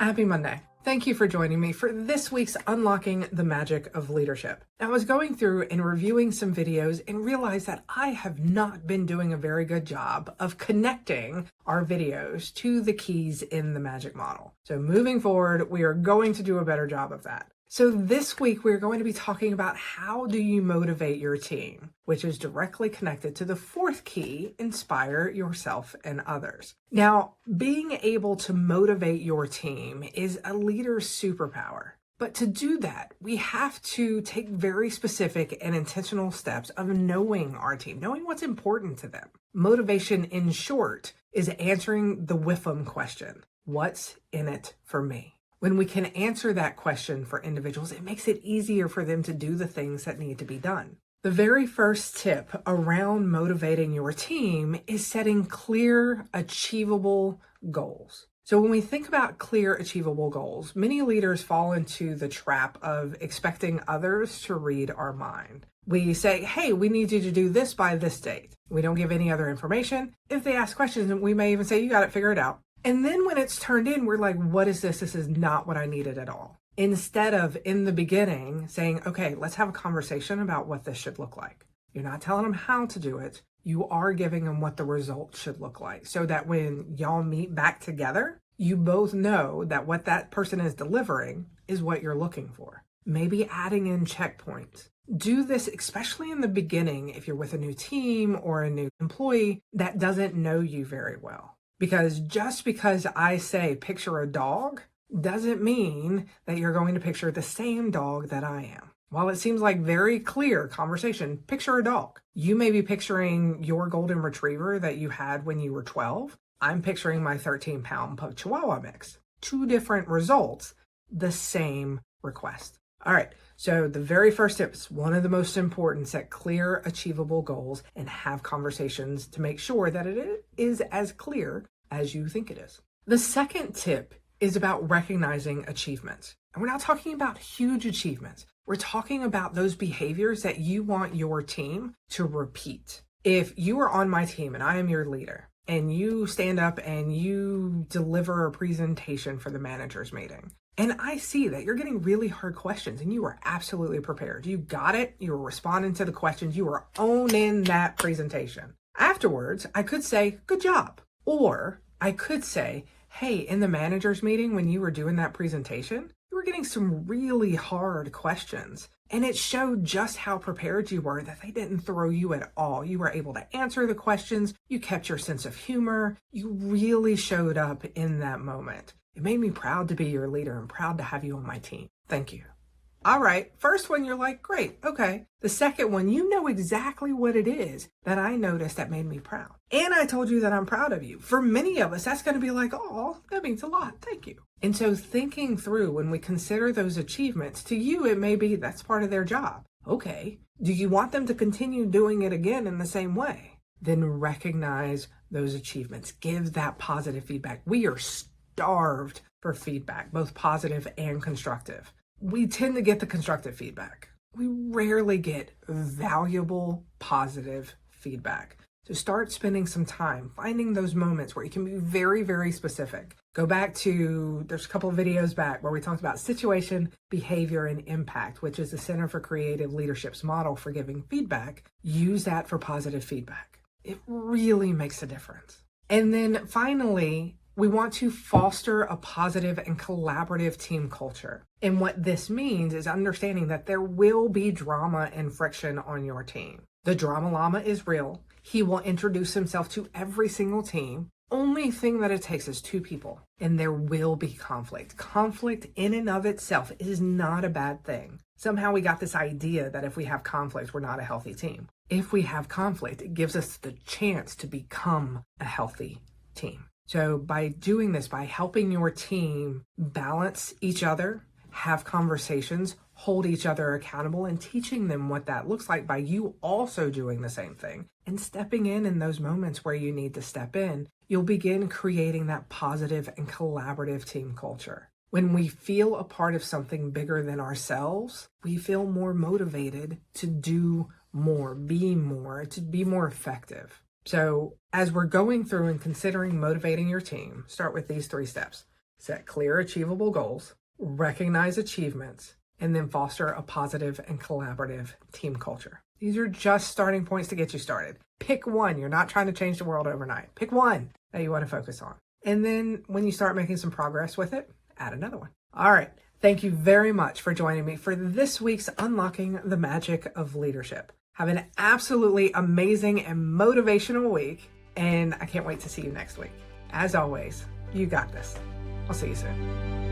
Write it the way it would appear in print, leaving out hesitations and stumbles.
Happy Monday. Thank you for joining me for this week's Unlocking the Magic of Leadership. I was going through and reviewing some videos and realized that I have not been doing a very good job of connecting our videos to the keys in the magic model. So moving forward, we are going to do a better job of that. So this week, we're going to be talking about how do you motivate your team, which is directly connected to the fourth key, inspire yourself and others. Now, being able to motivate your team is a leader's superpower. But to do that, we have to take very specific and intentional steps of knowing our team, knowing what's important to them. Motivation, in short, is answering the WIFM question. What's in it for me? When we can answer that question for individuals, it makes it easier for them to do the things that need to be done. The very first tip around motivating your team is setting clear, achievable goals. So when we think about clear, achievable goals, many leaders fall into the trap of expecting others to read our mind. We say, hey, we need you to do this by this date. We don't give any other information. If they ask questions, we may even say, you got it, figure it out. And then when it's turned in, we're like, what is this? This is not what I needed at all. Instead of in the beginning saying, okay, let's have a conversation about what this should look like. You're not telling them how to do it. You are giving them what the results should look like so that when y'all meet back together, you both know that what that person is delivering is what you're looking for. Maybe adding in checkpoints. Do this especially in the beginning if you're with a new team or a new employee that doesn't know you very well. Because just because I say picture a dog doesn't mean that you're going to picture the same dog that I am. While it seems like very clear conversation, picture a dog. You may be picturing your golden retriever that you had when you were 12. I'm picturing my 13-pound pug chihuahua mix. Two different results, the same request. All right, so the very first tip is one of the most important, set clear, achievable goals and have conversations to make sure that it is as clear as you think it is. The second tip is about recognizing achievements. And we're not talking about huge achievements. We're talking about those behaviors that you want your team to repeat. If you are on my team and I am your leader, and you stand up and you deliver a presentation for the managers meeting, and I see that you're getting really hard questions and you are absolutely prepared. You got it. You were responding to the questions. You were owning that presentation. Afterwards, I could say, good job. Or I could say, hey, in the managers meeting, when you were doing that presentation, you were getting some really hard questions. And it showed just how prepared you were, that they didn't throw you at all. You were able to answer the questions. You kept your sense of humor. You really showed up in that moment. It made me proud to be your leader and proud to have you on my team. Thank you. All right, first one, you're like, great, okay. The second one, you know exactly what it is that I noticed that made me proud. And I told you that I'm proud of you. For many of us, that's going to be like, oh, that means a lot. Thank you. And so thinking through when we consider those achievements, to you, it may be that's part of their job. Okay, do you want them to continue doing it again in the same way? Then recognize those achievements. Give that positive feedback. We are starved for feedback, both positive and constructive. We tend to get the constructive feedback. We rarely get valuable, positive feedback. So start spending some time finding those moments where you can be very, very specific. Go back to, there's a couple of videos back where we talked about situation, behavior, and impact, which is the Center for Creative Leadership's model for giving feedback. Use that for positive feedback. It really makes a difference. And then finally, we want to foster a positive and collaborative team culture. And what this means is understanding that there will be drama and friction on your team. The drama llama is real. He will introduce himself to every single team. Only thing that it takes is two people, and there will be conflict. Conflict in and of itself is not a bad thing. Somehow we got this idea that if we have conflict, we're not a healthy team. If we have conflict, it gives us the chance to become a healthy team. So by doing this, by helping your team balance each other, have conversations, hold each other accountable, and teaching them what that looks like by you also doing the same thing and stepping in those moments where you need to step in, you'll begin creating that positive and collaborative team culture. When we feel a part of something bigger than ourselves, we feel more motivated to do more, to be more effective. So as we're going through and considering motivating your team, start with these 3 steps. set clear, achievable goals, recognize achievements, and then foster a positive and collaborative team culture. These are just starting points to get you started. Pick one. You're not trying to change the world overnight. Pick one that you want to focus on. And then when you start making some progress with it, add another one. All right. Thank you very much for joining me for this week's Unlocking the Magic of Leadership. Have an absolutely amazing and motivational week, and I can't wait to see you next week. As always, you got this. I'll see you soon.